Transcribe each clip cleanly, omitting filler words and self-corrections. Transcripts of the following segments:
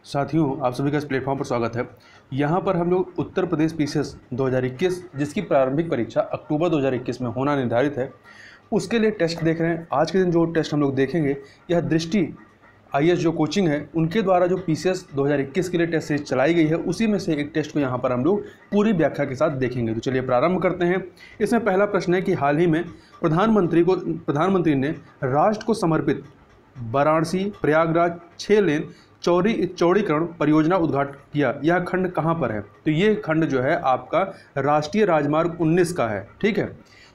साथियों, आप सभी का इस प्लेटफॉर्म पर स्वागत है। यहाँ पर हम लोग उत्तर प्रदेश पीसीएस 2021 जिसकी प्रारंभिक परीक्षा अक्टूबर 2021 में होना निर्धारित है, उसके लिए टेस्ट देख रहे हैं। आज के दिन जो टेस्ट हम लोग देखेंगे, यह दृष्टि आईएएस जो कोचिंग है उनके द्वारा जो पीसीएस 2021 के लिए टेस्ट सीरीज चलाई गई है, उसी में से एक टेस्ट को यहाँ पर हम लोग पूरी व्याख्या के साथ देखेंगे। तो चलिए प्रारंभ करते हैं। इसमें पहला प्रश्न है कि हाल ही में प्रधानमंत्री ने राष्ट्र को समर्पित वाराणसी प्रयागराज 6 लेन चौड़ीकरण परियोजना उद्घाटन किया, यह खंड कहाँ पर है? तो ये खंड जो है आपका राष्ट्रीय राजमार्ग 19 का है। ठीक है,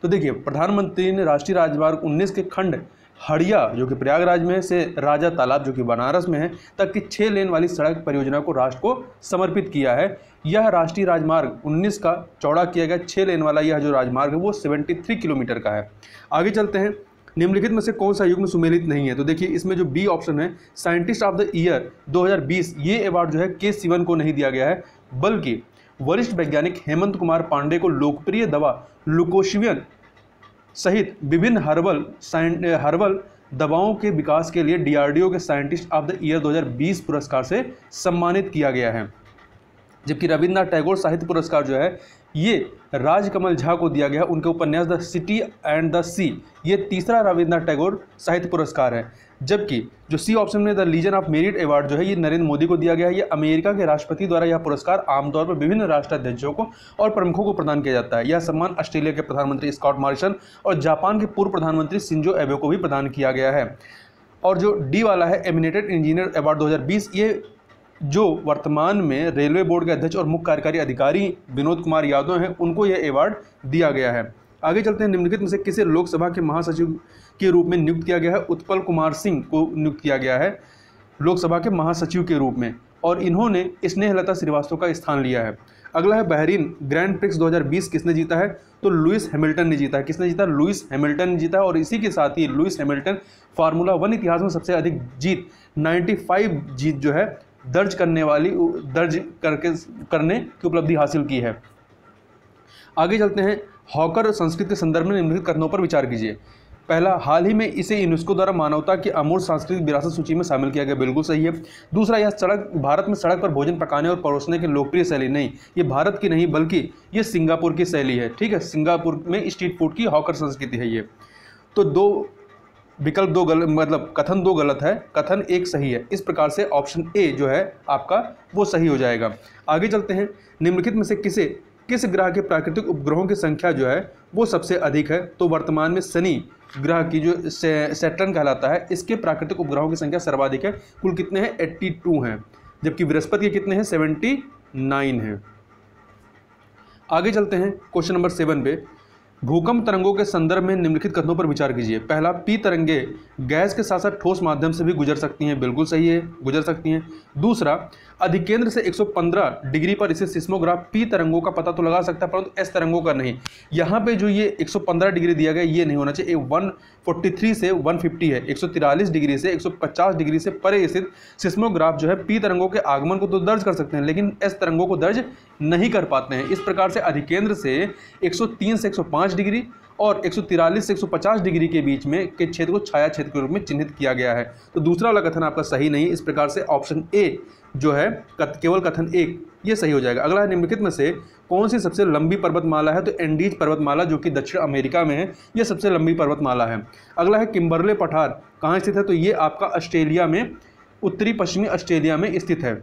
तो देखिए प्रधानमंत्री ने राष्ट्रीय राजमार्ग 19 के खंड हड़िया जो कि प्रयागराज में है से राजा तालाब जो कि बनारस में है तक की 6 लेन वाली सड़क परियोजना को राष्ट्र को समर्पित किया है। यह राष्ट्रीय राजमार्ग 19 का चौड़ा किया गया 6 लेन वाला यह जो राजमार्ग है वो 73 किलोमीटर का है। आगे चलते हैं। निम्नलिखित में से कौन सा युग्म सुमेलित नहीं है? तो देखिए इसमें जो बी ऑप्शन है साइंटिस्ट ऑफ द ईयर 2020, ये अवार्ड जो है के सिवन को नहीं दिया गया है, बल्कि वरिष्ठ वैज्ञानिक हेमंत कुमार पांडे को लोकप्रिय दवा लुकोशिवियन सहित विभिन्न हर्बल दवाओं के विकास के लिए डीआरडीओ के साइंटिस्ट ऑफ द ईयर 2020 पुरस्कार से सम्मानित किया गया है। जबकि रविन्द्रनाथ टैगोर साहित्य पुरस्कार जो है ये राजकमल झा को दिया गया, उनके उपन्यास the city and the sea, ये तीसरा रविन्द्रनाथ टैगोर साहित्य पुरस्कार है। जबकि जो सी ऑप्शन में the legion of merit award जो है ये नरेंद्र मोदी को दिया गया है। ये अमेरिका के राष्ट्रपति द्वारा यह पुरस्कार आमतौर पर विभिन्न राष्ट्राध्यक्षों को और प्रमुखों को प्रदान किया जाता है। यह सम्मान ऑस्ट्रेलिया के प्रधानमंत्री स्कॉट मॉरिसन और जापान के पूर्व प्रधानमंत्री शिंजो एबे को भी प्रदान किया गया है। और जो डी वाला है एमिनेटेड इंजीनियर अवार्ड 2020, ये जो वर्तमान में रेलवे बोर्ड के अध्यक्ष और मुख्य कार्यकारी अधिकारी विनोद कुमार यादव हैं, उनको यह अवार्ड दिया गया है। आगे चलते हैं। निम्नलिखित में से किसे लोकसभा के महासचिव के रूप में नियुक्त किया गया है? उत्पल कुमार सिंह को नियुक्त किया गया है लोकसभा के महासचिव के रूप में, और इन्होंने स्नेहलता श्रीवास्तव का स्थान लिया है। अगला है बहरीन ग्रैंड प्रिक्स 2020 किसने जीता है? तो लुइस हैमिल्टन ने जीता है। किसने जीता? लुइस हैमिल्टन ने जीता है। और इसी के साथ ही लुइस हैमिल्टन फार्मूला 1 इतिहास में सबसे अधिक जीत 95 जीत जो है दर्ज करने की उपलब्धि हासिल की है। आगे चलते हैं। हॉकर संस्कृति के संदर्भ में निम्नलिखित कथनों पर विचार कीजिए। पहला, हाल ही में इसे यूनेस्को द्वारा मानवता की अमूर्त सांस्कृतिक विरासत सूची में शामिल किया गया, बिल्कुल सही है। दूसरा, यह भारत में सड़क पर भोजन पकाने और परोसने की लोकप्रिय शैली नहीं, ये भारत की नहीं बल्कि ये सिंगापुर की शैली है। ठीक है, सिंगापुर में स्ट्रीट फूड की हॉकर संस्कृति है ये। तो दो विकल्प दो गलत, मतलब कथन 2 गलत है, कथन 1 सही है। इस प्रकार से ऑप्शन ए जो है आपका वो सही हो जाएगा। आगे चलते हैं। निम्नलिखित में से किस ग्रह के प्राकृतिक उपग्रहों की संख्या जो है वो सबसे अधिक है? तो वर्तमान में शनि ग्रह की जो सैटर्न कहलाता है, इसके प्राकृतिक उपग्रहों की संख्या सर्वाधिक है। कुल कितने हैं? 82 हैं। जबकि बृहस्पति के कितने हैं? 79 हैं। आगे चलते हैं क्वेश्चन नंबर 7 पे। भूकंप तरंगों के संदर्भ में निम्नलिखित कथनों पर विचार कीजिए। पहला, पी तरंगे गैस के साथ साथ ठोस माध्यम से भी गुजर सकती हैं, बिल्कुल सही है, गुजर सकती हैं। दूसरा, अधिकेंद्र से 115 डिग्री पर इसे सिस्मोग्राफ पी तरंगों का पता तो लगा सकता है, परंतु एस तरंगों का नहीं। यहाँ पे जो ये 115 डिग्री दिया गया ये नहीं होना चाहिए। 143 से 150 है, 143 डिग्री से 150 डिग्री से परे स्थित सिस्मोग्राफ जो है पी तरंगों के आगमन को तो दर्ज कर सकते हैं, लेकिन एस तरंगों को दर्ज नहीं कर पाते हैं। इस प्रकार से अधिकेंद्र से 103 से 105 डिग्री और 143 से 150 डिग्री के बीच में के क्षेत्र को छाया क्षेत्र के रूप में चिन्हित किया गया है। तो दूसरा वाला कथन आपका सही नहीं। इस प्रकार से ऑप्शन ए जो है केवल कथन 1 ये सही हो जाएगा। अगला है, निम्नलिखित में से कौन सी सबसे लंबी पर्वतमाला है? तो एंडीज पर्वतमाला जो कि दक्षिण अमेरिका में है, ये सबसे लंबी पर्वतमाला है। अगला है, किम्बरले पठार कहाँ स्थित है? तो ये आपका ऑस्ट्रेलिया में, उत्तरी पश्चिमी ऑस्ट्रेलिया में स्थित है।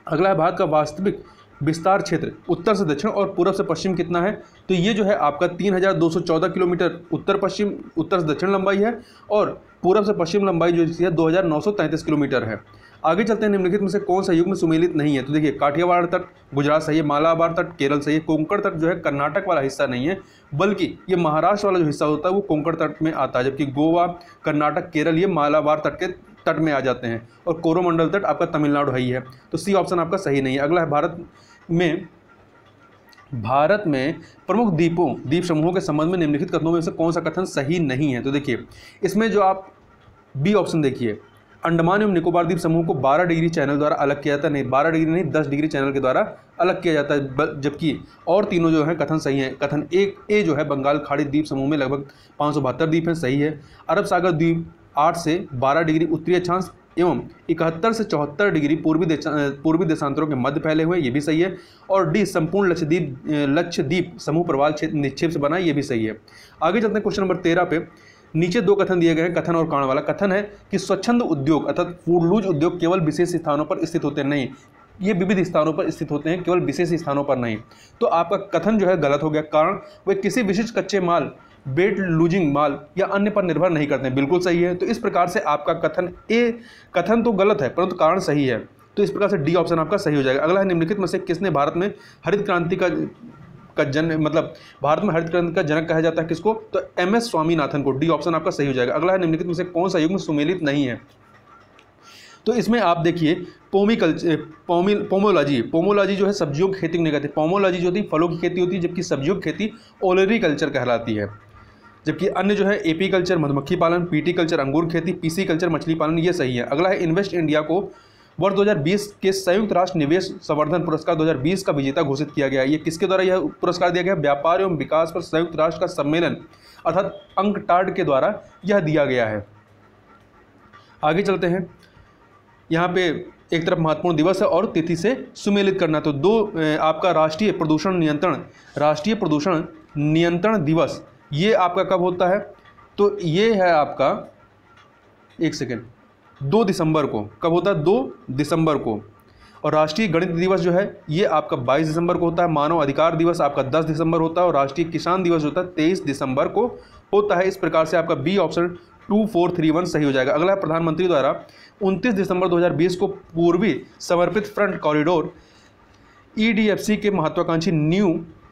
अगला है, भारत का वास्तविक विस्तार क्षेत्र उत्तर से दक्षिण और पूर्व से पश्चिम कितना है? तो ये जो है आपका 3214 किलोमीटर उत्तर से दक्षिण लंबाई है, और पूर्व से पश्चिम लंबाई जो है 2933 किलोमीटर है। आगे चलते हैं। निम्नलिखित में से कौन सा युग्म सुमेलित नहीं है? तो देखिए काठियावाड़ तट गुजरात सही है, मालाबार तट केरल सही है, कोंकण तट जो है कर्नाटक वाला हिस्सा नहीं है, बल्कि ये महाराष्ट्र वाला जो हिस्सा होता है वो कोंकण तट में आता है, जबकि गोवा, कर्नाटक, केरल ये मालाबार तट के तट में आ जाते हैं, और कोरोमंडल तट आपका तमिलनाडु है ही है। तो सी ऑप्शन आपका सही नहीं है। अगला है, भारत में प्रमुख द्वीप समूहों के संबंध में निम्नलिखित कथनों में से कौन सा कथन सही नहीं है? तो देखिए इसमें जो आप बी ऑप्शन देखिए, अंडमान एवं निकोबार द्वीप समूह को 12 डिग्री चैनल द्वारा अलग किया जाता है, नहीं 12 डिग्री नहीं 10 डिग्री चैनल के द्वारा अलग किया जाता है, जबकि और तीनों जो है कथन सही है। कथन 1 ए जो है बंगाल खाड़ी द्वीप समूह में लगभग 572 द्वीप हैं, सही है। अरब सागर द्वीप 8 से 12 डिग्री उत्तरी अक्षांश एवं 71 से 74 डिग्री पूर्वी देशांतरों के मध्य फैले हुए, ये भी सही है। और डी संपूर्ण लक्षद्वीप समूह प्रवाल क्षेत्र निक्षेप से बना, ये भी सही है। आगे चलते हैं क्वेश्चन नंबर 13 पे। नीचे दो कथन दिए गए हैं, कथन और कारण वाला। कथन है कि स्वच्छंद उद्योग अर्थात फूडलूज उद्योग केवल विशेष स्थानों पर स्थित होते नहीं, ये विविध स्थानों पर स्थित होते हैं, केवल विशेष स्थानों पर नहीं। तो आपका कथन जो है गलत हो गया। कारण, वे किसी विशिष्ट कच्चे माल, वेट लूजिंग माल या अन्य पर निर्भर नहीं करते हैं, बिल्कुल सही है। तो इस प्रकार से आपका कथन तो गलत है परंतु कारण सही है। तो इस प्रकार से डी ऑप्शन आपका सही हो जाएगा। अगला है, निम्नलिखित में से किसने भारत में हरित क्रांति का भारत में हरित क्रांति का जनक कहा जाता है, किसको? तो MS स्वामीनाथन को। डी ऑप्शन आपका सही हो जाएगा। अगला है, निम्नलिखित में से कौन सा युग्म सुमेलित नहीं है? तो इसमें आप देखिए पोमोलॉजी जो है सब्जियों की खेती को नहीं कहते। पोमोलॉजी जो होती है फलों की खेती होती है, जबकि सब्जियों की खेती ओलेरीकल्चर कहलाती है। जबकि अन्य जो है एपी कल्चर मधुमक्खी पालन, पीटी कल्चर अंगूर खेती, पीसी कल्चर मछली पालन, ये सही है। अगला है, इन्वेस्ट इंडिया को वर्ष 2020 के संयुक्त राष्ट्र निवेश संवर्धन पुरस्कार 2020 का विजेता घोषित किया गया है। ये किसके द्वारा यह पुरस्कार दिया गया? व्यापार एवं विकास पर संयुक्त राष्ट्र का सम्मेलन अर्थात अंकटाड के द्वारा यह दिया गया है। आगे चलते हैं। यहाँ पे एक तरफ महत्वपूर्ण दिवस है और तिथि से सुमेलित करना। तो दो आपका राष्ट्रीय प्रदूषण नियंत्रण दिवस, ये आपका कब होता है? तो ये है आपका 2 दिसंबर को। कब होता है? 2 दिसंबर को। और राष्ट्रीय गणित दिवस जो है ये आपका 22 दिसंबर को होता है। मानव अधिकार दिवस आपका 10 दिसंबर होता है और राष्ट्रीय किसान दिवस होता है 23 दिसंबर को होता है। इस प्रकार से आपका बी ऑप्शन 2431 सही हो जाएगा। अगला है, प्रधानमंत्री द्वारा 29 दिसंबर 2020 को पूर्वी समर्पित फ्रंट कॉरिडोर EDFC के महत्वाकांक्षी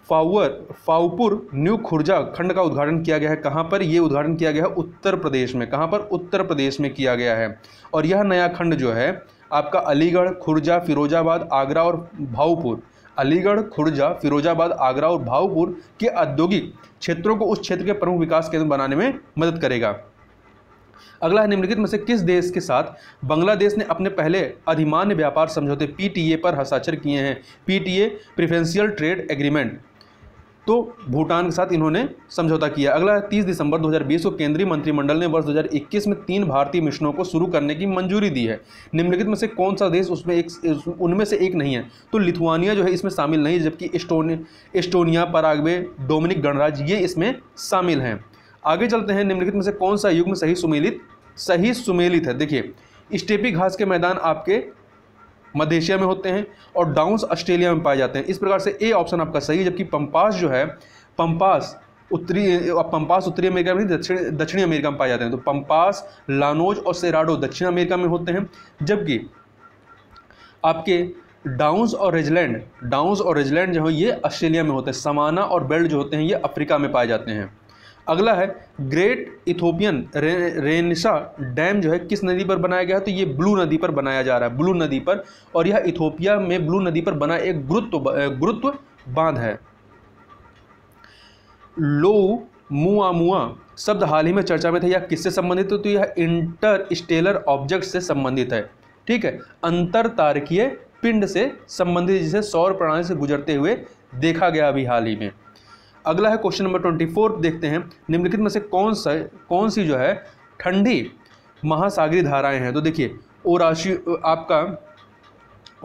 फाऊपुर न्यू खुर्जा खंड का उद्घाटन किया गया है। कहाँ पर ये उद्घाटन किया गया है? उत्तर प्रदेश में। कहाँ पर? उत्तर प्रदेश में किया गया है। और यह नया खंड जो है आपका अलीगढ़, खुर्जा, फिरोजाबाद, आगरा और भाऊपुर, अलीगढ़, खुर्जा, फिरोजाबाद, आगरा और भाऊपुर के औद्योगिक क्षेत्रों को उस क्षेत्र के प्रमुख विकास केंद्र बनाने में मदद करेगा। अगला है, निम्नलिखित में से किस देश के साथ बांग्लादेश ने अपने पहले अधिमान्य व्यापार समझौते PTA पर हस्ताक्षर किए हैं? PTA preferential trade agreement. तो भूटान के साथ इन्होंने समझौता किया। अगला है, 30 दिसंबर 2020 को केंद्रीय मंत्रिमंडल ने वर्ष 2021 में 3 भारतीय मिशनों को शुरू करने की मंजूरी दी है। निम्नलिखित में से कौन सा देश उनमें से एक नहीं है? तो लिथुआनिया जो है इसमें शामिल नहीं है, जबकि एस्टोनिया, पराग्वे, डोमिनिक गणराज्य ये इसमें शामिल हैं। आगे चलते हैं। निम्नलिखित में से कौन सा युग्म सही सुमेलित है? देखिए, स्टेपी घास के मैदान आपके मध्य एशिया में होते हैं और डाउन्स ऑस्ट्रेलिया में पाए जाते हैं। इस प्रकार से ए ऑप्शन आपका सही है। जबकि पंपास जो है पंपास उत्तरी अमेरिका में दक्षिणी अमेरिका में पाए जाते हैं। तो पंपास, लानोज और सेराडो दक्षिण अमेरिका में होते हैं, जबकि आपके डाउन्स और रेजलैंड जो है ये ऑस्ट्रेलिया में होते हैं। समाना और बेल्ट जो होते हैं ये अफ्रीका में पाए जाते हैं। अगला है, ग्रेट इथोपियन रेनिसा डैम जो है किस नदी पर बनाया गया है? तो ये ब्लू नदी पर बनाया जा रहा है, ब्लू नदी पर। और यह इथोपिया में ब्लू नदी पर बना एक गुरुत्व बांध है। लोमुआमुआ शब्द हाल ही में चर्चा में था, यह किससे संबंधित है? तो यह इंटरस्टेलर ऑब्जेक्ट से संबंधित है। ठीक है, अंतर तारकीय पिंड से संबंधित, जिसे सौर प्रणाली से गुजरते हुए देखा गया अभी हाल ही में। अगला है क्वेश्चन नंबर 24 देखते हैं। निम्नलिखित में से कौन सी जो है ठंडी महासागरीय धाराएं हैं? तो देखिए,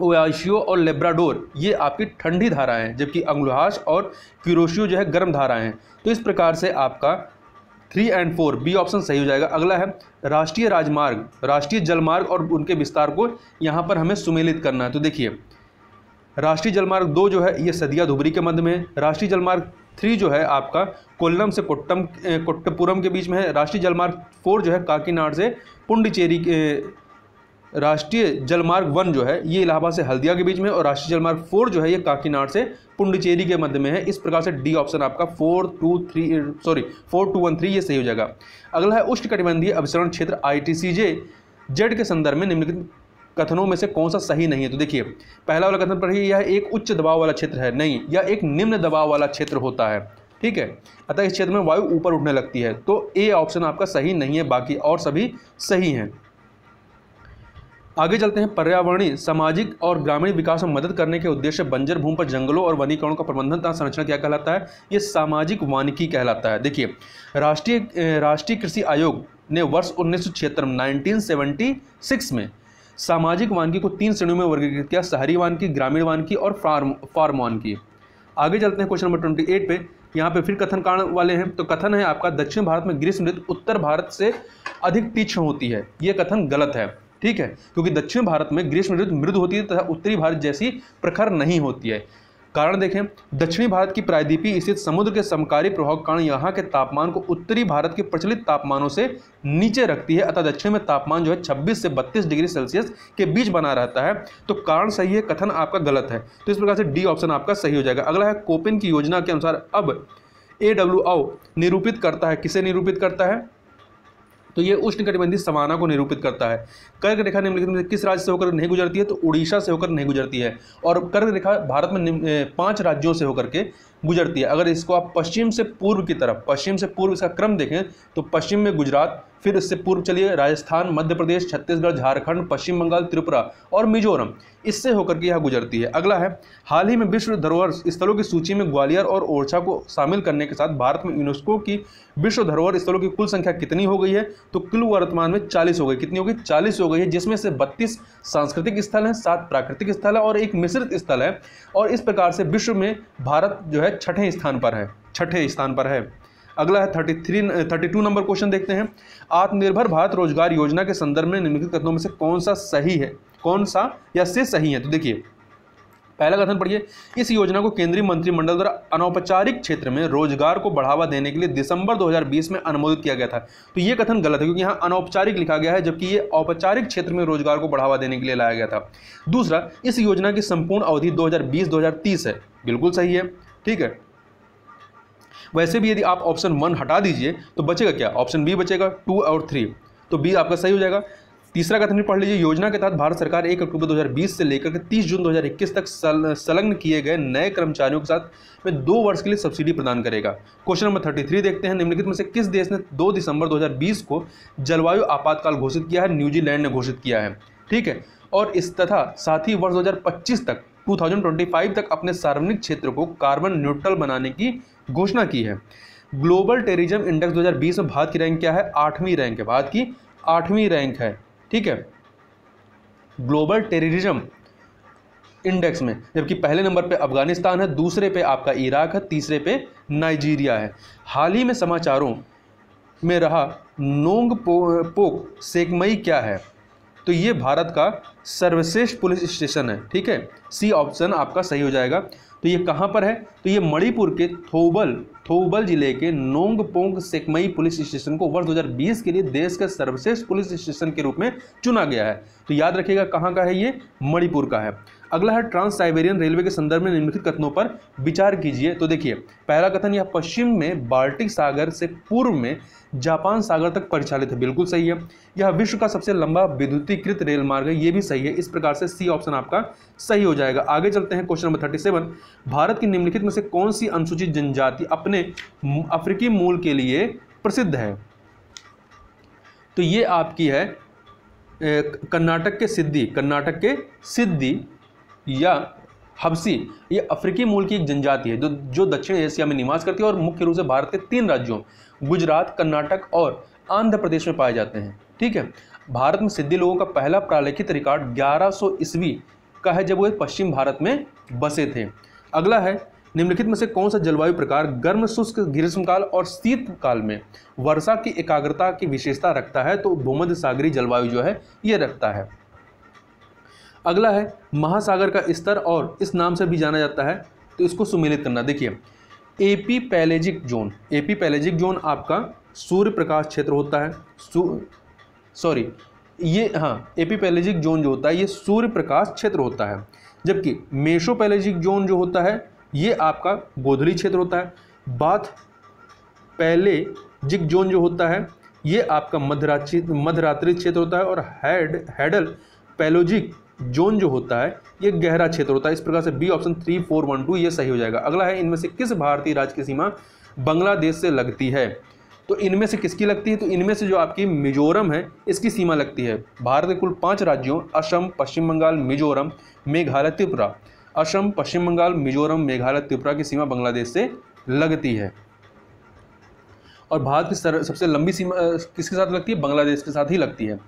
ओयाशियो और लेब्राडोर ये आपकी ठंडी धाराएं हैं, जबकि अंगुलहास और क्यूरोशियो जो है गर्म धाराएं हैं। तो इस प्रकार से आपका 3 और 4 बी ऑप्शन सही हो जाएगा। अगला है, राष्ट्रीय राजमार्ग, राष्ट्रीय जलमार्ग और उनके विस्तार को यहाँ पर हमें सुमेलित करना है। तो देखिए, राष्ट्रीय जलमार्ग 2 जो है ये सदिया धुबरी के मध्य में है। राष्ट्रीय जलमार्ग 3 जो है आपका कोल्लम से कोट्टपुरम के बीच में है। राष्ट्रीय जलमार्ग 4 जो है काकीनाड से पुंडुचेरी राष्ट्रीय जलमार्ग 1 जो है ये इलाहाबाद से हल्दिया के बीच में है। और राष्ट्रीय जलमार्ग 4 जो है ये काकीनाड से पुंडुचेरी के मध्य में है। इस प्रकार से डी ऑप्शन आपका 4213 ये सही हो जाएगा। अगला है, उष्णकटिबंधीय अभिसरण क्षेत्र ITCJ के संदर्भ में निम्नलिखित कथनों में से कौन सा सही नहीं है? तो देखिए, पहला वाला कथन पढ़िए, यह एक उच्च दबाव वाला क्षेत्र है। नहीं, यह एक निम्न दबाव वाला क्षेत्र होता है। ठीक है, अतः इस क्षेत्र में वायु ऊपर उठने लगती है। तो ए ऑप्शन आपका सही नहीं है, बाकी और सभी सही हैं। आगे चलते हैं। पर्यावरणीय, सामाजिक और ग्रामीण विकास में मदद करने के उद्देश्य बंजर भूमि पर जंगलों और वनीकरण का प्रबंधन तथा संरक्षण क्या कहलाता है? ये सामाजिक वानिकी कहलाता है। देखिए, राष्ट्रीय कृषि आयोग ने वर्ष 1976 1976 में सामाजिक वानिकी को 3 श्रेणियों में वर्गीकृत किया, शहरी वानिकी, ग्रामीण वानिकी और फार्म वानिकी। आगे चलते हैं क्वेश्चन नंबर 28 पे। यहाँ पे फिर कथन कारण वाले हैं। तो कथन है आपका, दक्षिण भारत में ग्रीष्म ऋतु उत्तर भारत से अधिक तीक्ष्ण होती है। ये कथन गलत है, ठीक है, क्योंकि दक्षिण भारत में ग्रीष्म ऋतु मृदु होती है तथा उत्तरी भारत जैसी प्रखर नहीं होती है। कारण देखें, दक्षिणी भारत की प्रायद्वीपीय स्थित समुद्र के समकारी प्रभाव के कारण यहाँ के तापमान को उत्तरी भारत के प्रचलित तापमानों से नीचे रखती है, अतः दक्षिण में तापमान जो है 26 से 32 डिग्री सेल्सियस के बीच बना रहता है। तो कारण सही है, कथन आपका गलत है। तो इस प्रकार से डी ऑप्शन आपका सही हो जाएगा। अगला है, कोपेन की योजना के अनुसार अब AWO निरूपित करता है। किसे निरूपित करता है? तो ये उष्णकटिबंधीय समाना को निरूपित करता है। कर्क रेखा निम्नलिखित में किस राज्य से होकर नहीं गुजरती है? तो उड़ीसा से होकर नहीं गुजरती है। और कर्क रेखा भारत में 5 राज्यों से होकर के गुजरती है। अगर इसको आप पश्चिम से पूर्व की तरफ, पश्चिम से पूर्व इसका क्रम देखें तो पश्चिम में गुजरात, फिर इससे पूर्व चलिए राजस्थान, मध्य प्रदेश, छत्तीसगढ़, झारखंड, पश्चिम बंगाल, त्रिपुरा और मिजोरम, इससे होकर के यह गुजरती है। अगला है, हाल ही में विश्व धरोहर स्थलों की सूची में ग्वालियर और ओरछा को शामिल करने के साथ भारत में यूनेस्को की विश्व धरोहर स्थलों की कुल संख्या कितनी हो गई है? तो कुल वर्तमान में 40 हो गई। कितनी हो गई? 40 हो गई है, जिसमें से 32 सांस्कृतिक स्थल हैं, 7 प्राकृतिक स्थल है और 1 मिश्रित स्थल है। और इस प्रकार से विश्व में भारत जो है छठे स्थान पर है। अगला है 32 नंबर क्वेश्चन देखते हैं। आत्मनिर्भर भारत रोजगार योजना के संदर्भ में निम्नलिखित कथनों में से कौन सा सही है, कौन सा या से सही है? तो देखिए, पहला कथन पढ़िए, इस योजना को केंद्रीय मंत्रिमंडल द्वारा अनौपचारिक क्षेत्र में रोजगार को बढ़ावा देने के लिए दिसंबर 2020 में अनुमोदित किया गया था। तो ये कथन गलत है, क्योंकि यहाँ अनौपचारिक लिखा गया है, जबकि ये औपचारिक क्षेत्र में रोजगार को बढ़ावा देने के लिए लाया गया था। दूसरा, इस योजना की संपूर्ण अवधि 2020-2030 है। बिल्कुल सही है, ठीक है। वैसे भी यदि आप ऑप्शन 1 हटा दीजिए तो बचेगा क्या? ऑप्शन बी बचेगा, 2 और 3, तो बी आपका सही हो जाएगा। तीसरा कथन पढ़ लीजिए, योजना के तहत भारत सरकार 1 अक्टूबर 2020 से लेकर के 30 जून 2021 तक संलग्न किए गए नए कर्मचारियों के साथ में 2 वर्ष के लिए सब्सिडी प्रदान करेगा। क्वेश्चन नंबर 33 देखते हैं। निम्नलिखित में से किस देश ने 2 दिसंबर 2020 को जलवायु आपातकाल घोषित किया है? न्यूजीलैंड ने घोषित किया है, ठीक है। और इस तथा साथ ही वर्ष 2025 तक 2025 तक अपने सार्वजनिक क्षेत्र को कार्बन न्यूट्रल बनाने की घोषणा की है। ग्लोबल टेररिज्म इंडेक्स 2020 में भारत की रैंक क्या है? 8वीं रैंक है। भारत की 8वीं रैंक है, ठीक है, ग्लोबल टेररिज्म इंडेक्स में। जबकि पहले नंबर पे अफगानिस्तान है, दूसरे पे आपका इराक है, तीसरे पे नाइजीरिया है। हाल ही में समाचारों में रहा नोंगपोक सेकमई क्या है? तो ये भारत का सर्वश्रेष्ठ पुलिस स्टेशन है, ठीक है। सी ऑप्शन आपका सही हो जाएगा। तो ये कहाँ पर है? तो ये मणिपुर के थौबल जिले के नोंगपोक सेकमई पुलिस स्टेशन को वर्ष 2020 के लिए देश का सर्वश्रेष्ठ पुलिस स्टेशन के रूप में चुना गया है। तो याद रखिएगा कहाँ का है, ये मणिपुर का है। अगला है, ट्रांस साइबेरियन रेलवे के संदर्भ में निम्नलिखित कथनों पर विचार कीजिए। तो देखिए, पहला कथन, यह पश्चिम में बाल्टिक सागर से पूर्व में जापान सागर तक परिचालित है। बिल्कुल सही है। यह विश्व का सबसे लंबा विद्युतीकृत रेल मार्ग है। ये भी सही है। इस प्रकार से सी ऑप्शन आपका सही हो जाएगा। आगे चलते हैं क्वेश्चन नंबर 37। भारत की निम्नलिखित में से कौन सी अनुसूचित जनजाति अपने अफ्रीकी मूल के लिए प्रसिद्ध है? तो ये आपकी है कर्नाटक के सिद्धि या हबसी। ये अफ्रीकी मूल की एक जनजाति है जो दक्षिण एशिया में निवास करती है और मुख्य रूप से भारत के 3 राज्यों गुजरात, कर्नाटक और आंध्र प्रदेश में पाए जाते हैं, ठीक है। भारत में सिद्धि लोगों का पहला प्रालेखित रिकॉर्ड 1100 ईस्वी का है, जब वे पश्चिम भारत में बसे थे। अगला है, निम्नलिखित में से कौन सा जलवायु प्रकार गर्म शुष्क ग्रीष्मकाल और शीतकाल में वर्षा की एकाग्रता की विशेषता रखता है? तो भूमध्य सागरीय जलवायु जो है ये रखता है। अगला है, महासागर का स्तर और इस नाम से भी जाना जाता है, तो इसको सुमेलित करना। देखिए, एपी पैलेजिक जोन आपका सूर्य प्रकाश क्षेत्र होता है। एपी पैलेजिक जोन जो होता है ये सूर्य प्रकाश क्षेत्र होता है, जबकि मेसो पैलेजिक जोन जो होता है ये आपका गोधूली क्षेत्र होता है। बाथ पैलेजिक जोन जो होता है ये आपका मध्यरात्रि क्षेत्र होता है। और हैडल पैलोजिक जोन जो होता है ये गहरा क्षेत्र होता है। इस प्रकार से बी ऑप्शन 3, 4, 1, 2 ये सही हो जाएगा। अगला है, इनमें से किस भारतीय राज्य की सीमा बांग्लादेश से लगती है? तो इनमें से किसकी लगती है? तो इनमें से जो आपकी मिजोरम है इसकी सीमा लगती है। भारत के कुल 5 राज्यों असम, पश्चिम बंगाल, मिजोरम, मेघालय, त्रिपुरा, असम, पश्चिम बंगाल, मिजोरम, मेघालय, त्रिपुरा की सीमा बांग्लादेश से लगती है। और भारत की सबसे लंबी सीमा किसके साथ लगती है? बांग्लादेश के साथ ही लगती है।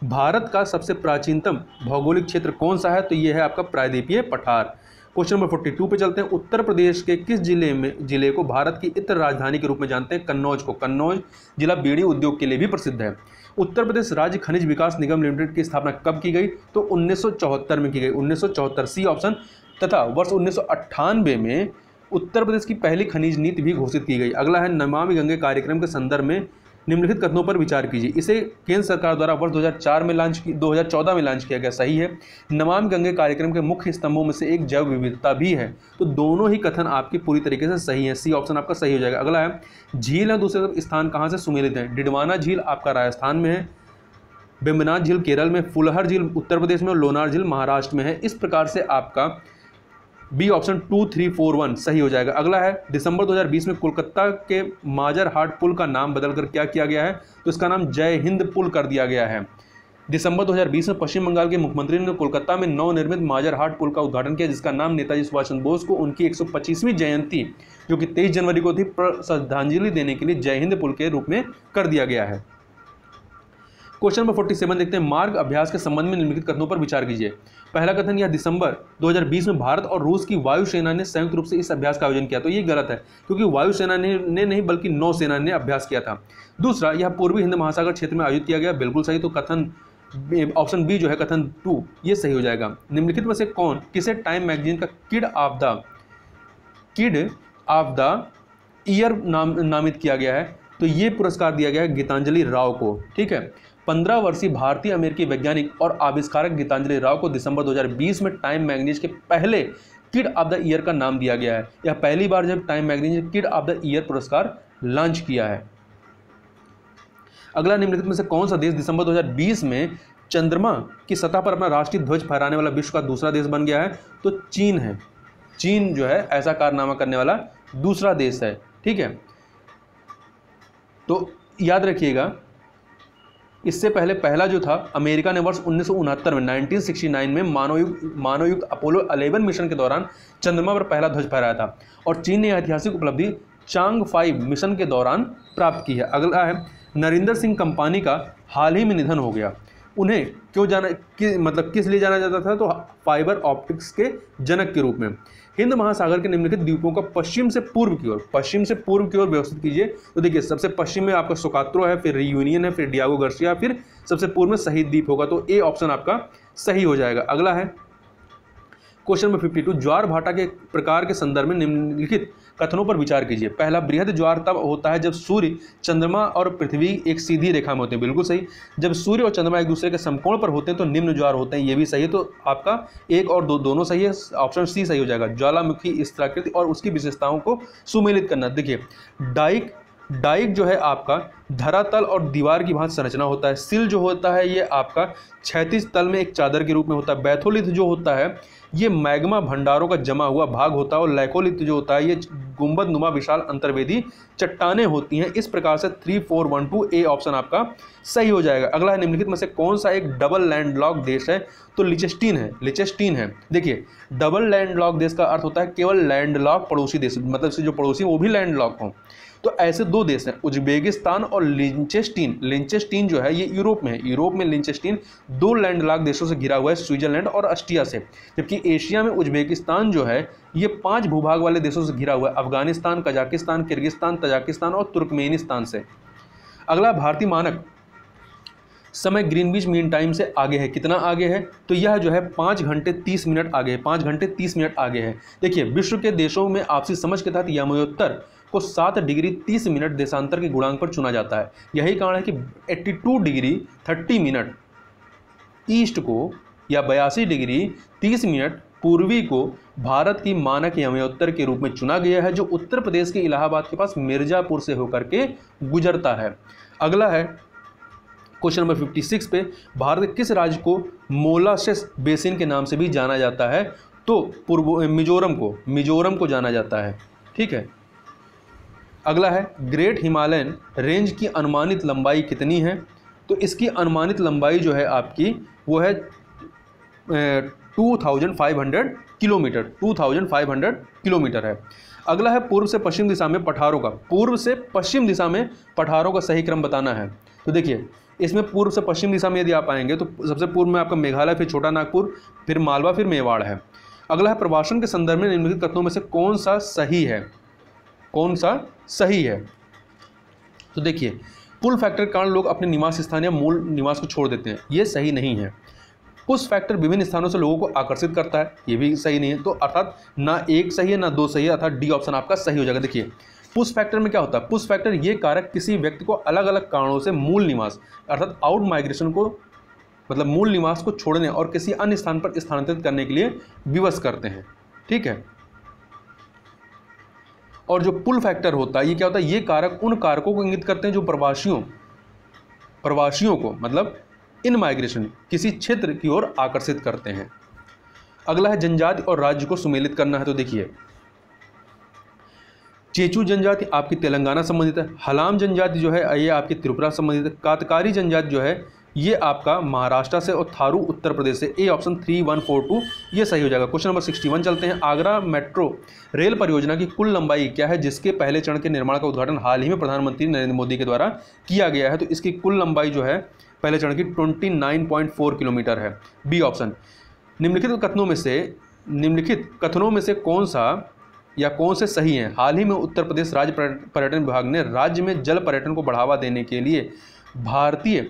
भारत का सबसे प्राचीनतम भौगोलिक क्षेत्र कौन सा है? तो ये है आपका प्रायद्वीपीय पठार। क्वेश्चन नंबर 42 पे चलते हैं। उत्तर प्रदेश के किस जिले को भारत की इत्र राजधानी के रूप में जानते हैं? कन्नौज को। कन्नौज जिला बीड़ी उद्योग के लिए भी प्रसिद्ध है। उत्तर प्रदेश राज्य खनिज विकास निगम लिमिटेड की स्थापना कब की गई? तो 1974 में की गई, 1974, सी ऑप्शन। तथा वर्ष 1998 में उत्तर प्रदेश की पहली खनिज नीति भी घोषित की गई। अगला है नमामि गंगे कार्यक्रम के संदर्भ में निम्नलिखित कथनों पर विचार कीजिए। इसे केंद्र सरकार द्वारा वर्ष 2014 में लॉन्च किया गया, सही है। नमामि गंगे कार्यक्रम के मुख्य स्तंभों में से एक जैव विविधता भी है। तो दोनों ही कथन आपके पूरी तरीके से सही है, सी ऑप्शन आपका सही हो जाएगा। अगला है झील है दूसरे स्थान कहाँ से सुमेलित है? डिडवाना झील आपका राजस्थान में है, वेम्बनाथ झील केरल में, फुलहर झील उत्तर प्रदेश में और लोनार झील महाराष्ट्र में है। इस प्रकार से आपका बी ऑप्शन 2, 3, 4, 1 सही हो जाएगा। अगला है दिसंबर 2020 में कोलकाता के माजरहाट पुल का नाम बदलकर क्या किया गया है? तो इसका नाम जय हिंद पुल कर दिया गया है। दिसंबर 2020 में पश्चिम बंगाल के मुख्यमंत्री ने कोलकाता में नवनिर्मित माजरहाट पुल का उद्घाटन किया, जिसका नाम नेताजी सुभाष चंद्र बोस को उनकी 125वीं जयंती जो कि 23 जनवरी को थी श्रद्धांजलि देने के लिए जय हिंद पुल के रूप में कर दिया गया है। क्वेश्चन नंबर 47 देखते हैं। मार्ग अभ्यास के संबंध में निम्नलिखित कथनों पर विचार कीजिए। पहला कथन, यह दिसंबर 2020 में भारत और रूस की वायुसेना ने संयुक्त रूप से इस अभ्यास का आयोजन किया। तो ये गलत है, क्योंकि वायुसेना ने नहीं बल्कि नौसेना ने अभ्यास किया था। दूसरा, यह पूर्वी हिंद महासागर क्षेत्र में आयोजित किया गया, बिल्कुल सही। तो कथन ऑप्शन बी जो है कथन 2 ये सही हो जाएगा। निम्नलिखित में से कौन किसे टाइम मैगजीन का किड ऑफ द ईयर नामित किया गया है? तो ये पुरस्कार दिया गया है गीतांजलि राव को, ठीक है। 15 वर्षीय भारतीय अमेरिकी वैज्ञानिक और आविष्कारक गीतांजलि राव को दिसंबर 2020 में टाइम मैगजीन के पहले किड ऑफ द ईयर का नाम दिया गया है। यह पहली बार जब टाइम मैगजीन ने किड ऑफ द ईयर पुरस्कार लॉन्च किया है। अगला, निम्नलिखित में से कौन सा देश दिसंबर 2020 में चंद्रमा की सतह पर अपना राष्ट्रीय ध्वज फहराने वाला विश्व का दूसरा देश बन गया है? तो चीन है। चीन जो है ऐसा कारनामा करने वाला दूसरा देश है, ठीक है। तो याद रखिएगा, इससे पहले पहला जो था अमेरिका ने वर्ष 1969 में 1969 में मानवयुक्त अपोलो 11 मिशन के दौरान चंद्रमा पर पहला ध्वज फहराया था, और चीन ने यह ऐतिहासिक उपलब्धि चांग 5 मिशन के दौरान प्राप्त की है। अगला है नरेंद्र सिंह कंपानी का हाल ही में निधन हो गया। उन्हें क्यों किस लिए जाना जाता था? तो फाइबर ऑप्टिक्स के जनक के रूप में। हिंद महासागर के निम्नलिखित द्वीपों का पश्चिम से पूर्व की ओर व्यवस्थित कीजिए। तो देखिए, सबसे पश्चिम में आपका सोकात्रो है, फिर रियूनियन है, फिर डियागो गार्सिया, फिर सबसे पूर्व में शहीद द्वीप होगा। तो ए ऑप्शन आपका सही हो जाएगा। अगला है क्वेश्चन नंबर 52। ज्वार भाटा के प्रकार के संदर्भ में निम्नलिखित कथनों पर विचार कीजिए। पहला, बृहद ज्वार तब होता है जब सूर्य, चंद्रमा और पृथ्वी एक सीधी रेखा में होते हैं, बिल्कुल सही। जब सूर्य और चंद्रमा एक दूसरे के समकोण पर होते हैं तो निम्न ज्वार होते हैं, ये भी सही है। तो आपका 1 और 2 दोनों सही है, ऑप्शन सी सही हो जाएगा। ज्वालामुखी स्थलाकृति और उसकी विशेषताओं को सुमेलित करना। देखिए, डाइक जो है आपका धरातल और दीवार की भांति संरचना होता है। सिल जो होता है ये आपका क्षैतिज तल में एक चादर के रूप में होता है। बैथोलिथ जो होता है ये मैग्मा भंडारों का जमा हुआ भाग होता है, और लैकोलिथ जो होता है ये गुंबद नुमा विशाल अंतर्वेदी चट्टानें होती हैं। इस प्रकार से 3, 4, 1, 2 ए ऑप्शन आपका सही हो जाएगा। अगला है निम्नलिखित में से कौन सा एक डबल लैंडलॉक देश है? तो लिचेस्टीन है। देखिए, डबल लैंडलॉक देश का अर्थ होता है केवल लैंडलॉक पड़ोसी देश, मतलब से जो पड़ोसी वो भी लैंडलॉक हों। तो ऐसे 2 देश हैं, उज्बेकिस्तान और लिंचेस्टीन जो है ये यूरोप में है। यूरोप में लिंचेस्टीन 2 लैंडलॉक देशों से घिरा हुआ है, स्विट्जरलैंड और ऑस्ट्रिया से। जबकि एशिया में उज्बेकिस्तान जो है ये 5 भूभाग वाले देशों से घिरा हुआ है, अफगानिस्तान, कजाकिस्तान, किर्गिस्तान, तजाकिस्तान और तुर्कमेनिस्तान से। अगला, भारतीय मानक समय ग्रीनविच मीन टाइम से आगे है। कितना आगे है? तो यह जो है 5 घंटे 30 मिनट आगे है, 5 घंटे 30 मिनट आगे है। देखिए, विश्व के देशों में आपसी समझ के तहत यमोत्तर को 7 डिग्री 30 मिनट देशांतर के गुणांक पर चुना जाता है। यही कारण है कि 82 डिग्री 30 मिनट ईस्ट को या 82 डिग्री 30 मिनट पूर्वी को भारत की मानक यमोत्तर के रूप में चुना गया है, जो उत्तर प्रदेश के इलाहाबाद के पास मिर्जापुर से होकर के गुजरता है। अगला है क्वेश्चन नंबर 56 पे, भारत के किस राज्य को मोलासेस बेसिन के नाम से भी जाना जाता है? तो मिजोरम को जाना जाता है, ठीक है। अगला है ग्रेट हिमालयन रेंज की अनुमानित लंबाई कितनी है? तो इसकी अनुमानित लंबाई जो है आपकी वो है 2500 किलोमीटर, 2500 किलोमीटर है। अगला है पूर्व से पश्चिम दिशा में पठारों का, पूर्व से पश्चिम दिशा में पठारों का सही क्रम बताना है। तो देखिए इसमें पूर्व से पश्चिम दिशा में यदि आप आएंगे तो सबसे पूर्व में आपका मेघालय, फिर छोटा नागपुर, फिर मालवा, फिर मेवाड़ है। अगला है प्रवासन के संदर्भ में निम्नलिखित कथनों में से कौन सा सही है, कौन सा सही है। तो देखिए पुल फैक्टर के कारण लोग अपने निवास स्थान या मूल निवास को छोड़ देते हैं, ये सही नहीं है। पुश फैक्टर विभिन्न स्थानों से लोगों को आकर्षित करता है, ये भी सही नहीं है। तो अर्थात ना एक सही है ना दो सही है, अर्थात डी ऑप्शन आपका सही हो जाएगा। देखिए पुश फैक्टर में क्या होता है, पुश फैक्टर ये कारक किसी व्यक्ति को अलग अलग कारणों से मूल निवास अर्थात आउट माइग्रेशन को मतलब मूल निवास को छोड़ने और किसी अन्य स्थान पर स्थानांतरित करने के लिए विवश करते हैं, ठीक है। और जो पुल फैक्टर होता है ये क्या होता है, ये कारक उन कारकों को इंगित करते हैं जो प्रवासियों को मतलब इन माइग्रेशन किसी क्षेत्र की ओर आकर्षित करते हैं। अगला है जनजाति और राज्य को सुमेलित करना है। तो देखिए चेचू जनजाति आपकी तेलंगाना संबंधित है, हलाम जनजाति जो है ये आपकी त्रिपुरा संबंधित है, कातकारी जनजाति जो है ये आपका महाराष्ट्र से और थारू उत्तर प्रदेश से। ए ऑप्शन 3142 ये सही हो जाएगा। क्वेश्चन नंबर 61 चलते हैं। आगरा मेट्रो रेल परियोजना की कुल लंबाई क्या है जिसके पहले चरण के निर्माण का उद्घाटन हाल ही में प्रधानमंत्री नरेंद्र मोदी के द्वारा किया गया है। तो इसकी कुल लंबाई जो है पहले चरण की 29.4 किलोमीटर है। B option. निम्नलिखित कथनों में से कौन सा या कौन से सही हैं। हाल ही में उत्तर प्रदेश राज्य पर्यटन विभाग ने राज्य में जल पर्यटन को बढ़ावा देने के लिए भारतीय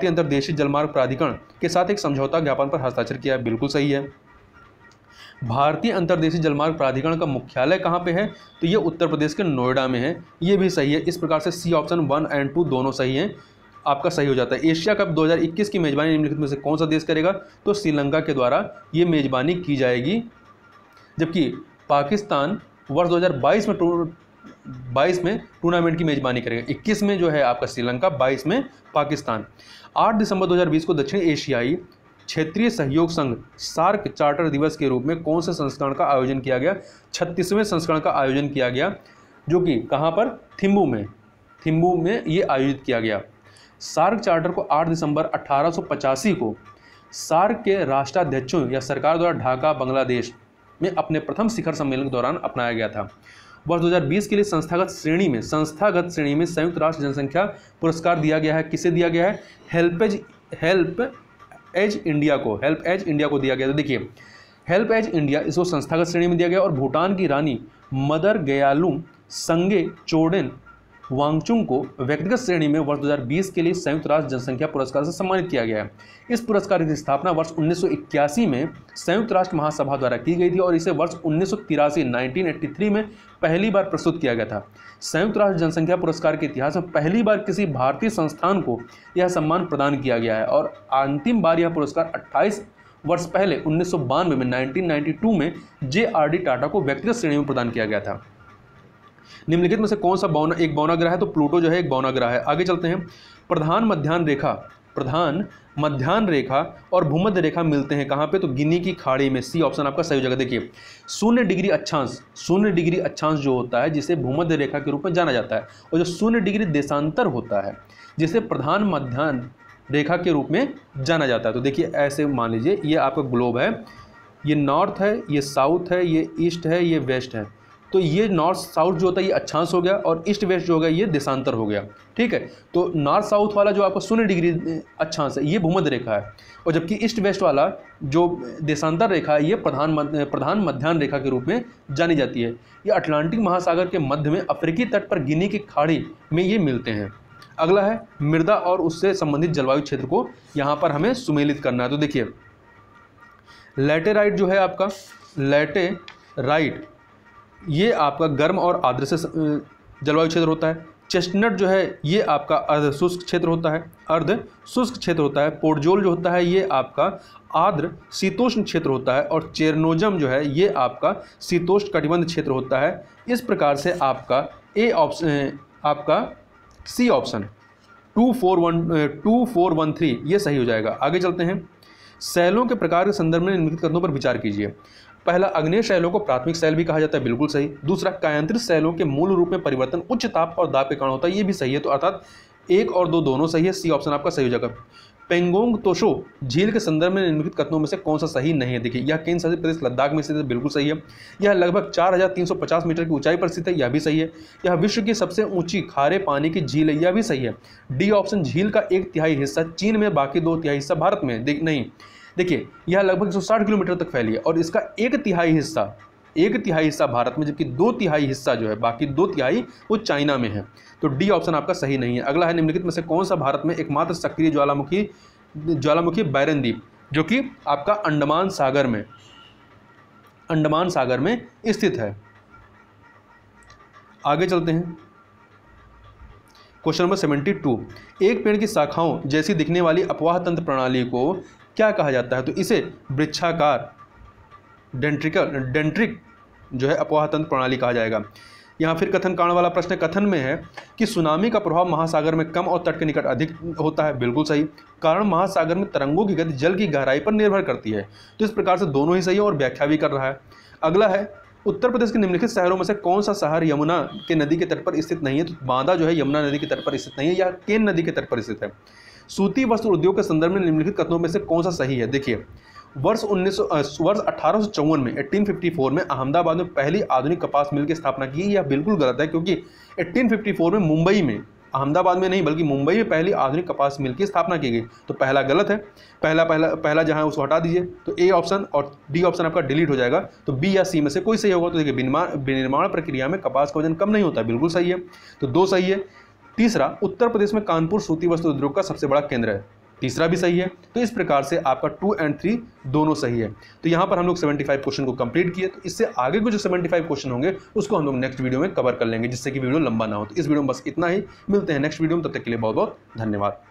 अंतर्देशीय जलमार्ग प्राधिकरण के साथ एक समझौता ज्ञापन पर हस्ताक्षर किया है। बिल्कुल सही है। भारतीय अंतर्देशीय जलमार्ग प्राधिकरण का मुख्यालय कहाँ पे है, तो ये उत्तर प्रदेश के नोएडा में है, ये भी सही है। इस प्रकार से सी ऑप्शन 1 और 2 दोनों सही हैं, आपका सही हो जाता है। एशिया कप 2021 की मेजबानी निम्नलिखित में से कौन सा देश करेगा, तो श्रीलंका के द्वारा ये मेजबानी की जाएगी, जबकि पाकिस्तान वर्ष 2022 में टूर्नामेंट की मेजबानी करेगा। 21 में जो है आपका श्रीलंका, 22 में पाकिस्तान। 8 दिसंबर 2020 को दक्षिण एशियाई क्षेत्रीय सहयोग संघ सार्क चार्टर दिवस के रूप में कौन से संस्करण का आयोजन किया गया, 36वें संस्करण का आयोजन किया गया, जो कि कहाँ पर, थिम्बू में ये आयोजित किया गया। सार्क चार्टर को 8 दिसंबर 1885 को सार्क के राष्ट्राध्यक्षों या सरकार द्वारा ढाका बांग्लादेश में अपने प्रथम शिखर सम्मेलन के दौरान अपनाया गया था। वर्ष 2020 के लिए संस्थागत श्रेणी में संयुक्त राष्ट्र जनसंख्या पुरस्कार दिया गया है। किसे दिया गया है, हेल्प एज इंडिया को दिया गया। तो देखिए हेल्प एज इंडिया इसको संस्थागत श्रेणी में दिया गया और भूटान की रानी मदर गयालुम संगे चोडेन वांगचुंग को व्यक्तिगत श्रेणी में वर्ष 2020 के लिए संयुक्त राष्ट्र जनसंख्या पुरस्कार से सम्मानित किया गया है। इस पुरस्कार की स्थापना वर्ष 1981 में संयुक्त राष्ट्र महासभा द्वारा की गई थी और इसे वर्ष 1983 में पहली बार प्रस्तुत किया गया था। संयुक्त राष्ट्र जनसंख्या पुरस्कार के इतिहास में पहली बार किसी भारतीय संस्थान को यह सम्मान प्रदान किया गया है और अंतिम बार यह पुरस्कार 28 वर्ष पहले 1992 में JRD टाटा को व्यक्तिगत श्रेणी में प्रदान किया गया था। निम्नलिखित में से कौन सा एक बौना ग्रह है, तो प्लूटो जो है एक बौना ग्रह है। आगे चलते हैं। प्रधान मध्याह्न रेखा और भूमध्य रेखा मिलते हैं कहाँ पे, तो गिनी की खाड़ी में। सी ऑप्शन आपका सही हो जाएगा। देखिए 0 डिग्री अक्षांश जो होता है जिसे भूमध्य रेखा के रूप में जाना जाता है, और जो 0 डिग्री देशांतर होता है जिसे प्रधान मध्याह्न रेखा के रूप में जाना जाता है। तो देखिए ऐसे मान लीजिए ये आपका ग्लोब है, ये नॉर्थ है, ये साउथ है, ये ईस्ट है, ये वेस्ट है। तो ये नॉर्थ साउथ जो होता है ये अक्षांश हो गया और ईस्ट वेस्ट जो हो गया ये देशांतर हो गया, ठीक है। तो नॉर्थ साउथ वाला जो आपका 0 डिग्री अक्षांश है ये भूमध्य रेखा है, और जबकि ईस्ट वेस्ट वाला जो देशांतर रेखा है ये प्रधान मध्याह्न रेखा के रूप में जानी जाती है। ये अटलांटिक महासागर के मध्य में अफ्रीकी तट पर गिनी की खाड़ी में ये मिलते हैं। अगला है मृदा और उससे संबंधित जलवायु क्षेत्र को यहाँ पर हमें सुमेलित करना है। तो देखिए लैटेराइट जो है आपका, लैटेराइट ये आपका गर्म और आर्द्र से जलवायु क्षेत्र होता है। चेस्टनट जो है ये आपका अर्ध शुष्क क्षेत्र होता है। पोर्टजोल जो होता है ये आपका आर्द्र शीतोष्ण क्षेत्र होता है, और चेरनोजम जो है ये आपका शीतोष्ण कटिबंध क्षेत्र होता है। इस प्रकार से आपका आपका सी ऑप्शन 2413 ये सही हो जाएगा। आगे चलते हैं। शैलों के प्रकार के संदर्भ में निम्नलिखित कथनों पर विचार कीजिए। पहला, अग्नेय शैलों को प्राथमिक शैल भी कहा जाता है, बिल्कुल सही। दूसरा, कायांतरित शैलों के मूल रूप में परिवर्तन उच्च ताप और दाब के कारण होता है, ये भी सही है। तो अर्थात 1 और 2 दोनों सही है। सी ऑप्शन आपका सही हो जाएगा। पेंगोंग तोशो झील के संदर्भ में निम्नलिखित कथनों में से कौन सा सही नहीं है? देखिए, यह केंद्र शासित प्रदेश लद्दाख में स्थित है, बिल्कुल सही है। यह लगभग 4350 मीटर की ऊंचाई पर स्थित है, यह भी सही है। यह विश्व की सबसे ऊंची खारे पानी की झील है, यह भी सही है। डी ऑप्शन, झील का 1/3 हिस्सा चीन में, बाकी 2/3 हिस्सा भारत में। नहीं, देखिए, यह लगभग 160 किलोमीटर तक फैली है और इसका 1/3 हिस्सा भारत में, जबकि 2/3 हिस्सा जो है, बाकी 2/3 वो चाइना में है। तो डी ऑप्शन आपका सही नहीं है। अगला है, निम्नलिखित में से कौन सा भारत में एकमात्र सक्रिय ज्वालामुखी बैरन द्वीप, जो कि आपका अंडमान सागर में स्थित है। आगे चलते हैं, क्वेश्चन नंबर 72। एक पेड़ की शाखाओं जैसी दिखने वाली अपवाह तंत्र प्रणाली को क्या कहा जाता है? तो इसे वृक्षाकार डेंट्रिक जो है अपवाह तंत्र प्रणाली कहा जाएगा। यहाँ फिर कथन कारण वाला प्रश्न। कथन में है कि सुनामी का प्रभाव महासागर में कम और तट के निकट अधिक होता है, बिल्कुल सही। कारण महासागर में तरंगों की गति जल की गहराई पर निर्भर करती है। तो इस प्रकार से दोनों ही सही है और व्याख्या भी कर रहा है। अगला है, उत्तर प्रदेश के निम्नलिखित शहरों में से कौन सा शहर यमुना के नदी के तट पर स्थित नहीं है? तो बांदा जो है यमुना नदी के तट पर स्थित नहीं है, यह केन नदी के तट पर स्थित है। सूती वस्त्र उद्योग के संदर्भ में निम्नलिखित कथनों में से कौन सा सही है? देखिए, वर्ष 1854 में 1854 में अहमदाबाद में पहली आधुनिक कपास मिल की स्थापना की। यह बिल्कुल गलत है, क्योंकि 1854 में मुंबई में, अहमदाबाद में नहीं बल्कि मुंबई में पहली आधुनिक कपास मिल की स्थापना की गई। तो पहला गलत है, पहला जहां है उसको हटा दीजिए। तो ए ऑप्शन और डी ऑप्शन आपका डिलीट हो जाएगा। तो बी या सी में से कोई सही होगा। तो देखिए, विनिर्माण प्रक्रिया में कपास का वजन कम नहीं होता, बिल्कुल सही है। तो 2 सही है। तीसरा, उत्तर प्रदेश में कानपुर सूती वस्त्र उद्योग का सबसे बड़ा केंद्र है, तीसरा भी सही है। तो इस प्रकार से आपका 2 और 3 दोनों सही है। तो यहाँ पर हम लोग 75 क्वेश्चन को कंप्लीट किए। तो इससे आगे के जो 75 क्वेश्चन होंगे उसको हम लोग नेक्स्ट वीडियो में कवर कर लेंगे, जिससे कि वीडियो लंबा ना हो। तो इस वीडियो में बस इतना ही। मिलते हैं नेक्स्ट वीडियो में, तब तक के लिए बहुत बहुत धन्यवाद।